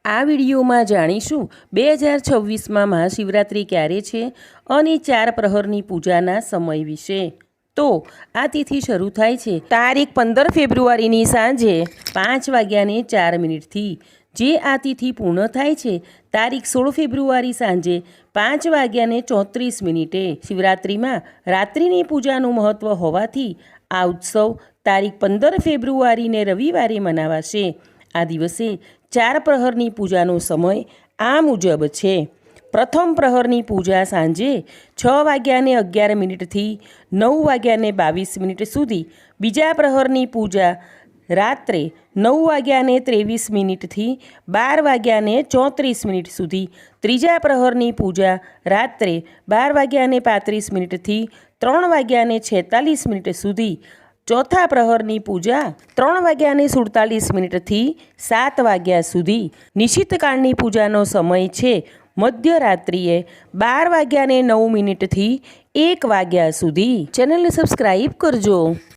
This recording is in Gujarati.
આ વિડીયોમાં જાણીશું 2026માં મહાશિવરાત્રિ ક્યારે છે અને 4 પ્રહરની પૂજાના સમય વિશે। તો આ તિથિ શરૂ થાય છે તારીખ 15 ફેબ્રુઆરીની સાંજે 5:04 જે આ તિથિ પૂર્ણ થાય છે તારીખ 16 ફેબ્રુઆરી સાંજે 5:34। શિવરાત્રિમાં રાત્રિની પૂજાનું મહત્ત્વ હોવાથી આ ઉત્સવ તારીખ 15 ફેબ્રુઆરીને રવિવારે મનાવાશે। આ દિવસે 4 પ્રહરની પૂજાનો સમય આ મુજબ છે। પ્રથમ પ્રહરની પૂજા સાંજે 6:11 થી 9:22 સુધી। બીજા પ્રહરની પૂજા રાત્રે 9:23 થી 12:34 સુધી। ત્રીજા પ્રહરની પૂજા રાત્રે 12:35 થી 3:46 સુધી। ચોથા પ્રહરની પૂજા 3:47 થી 7 વાગ્યા સુધી। નિશિતકાળની પૂજાનો સમય છે મધ્યરાત્રિએ 12:09 થી 1 વાગ્યા સુધી। ચેનલને સબસ્ક્રાઈબ કરજો।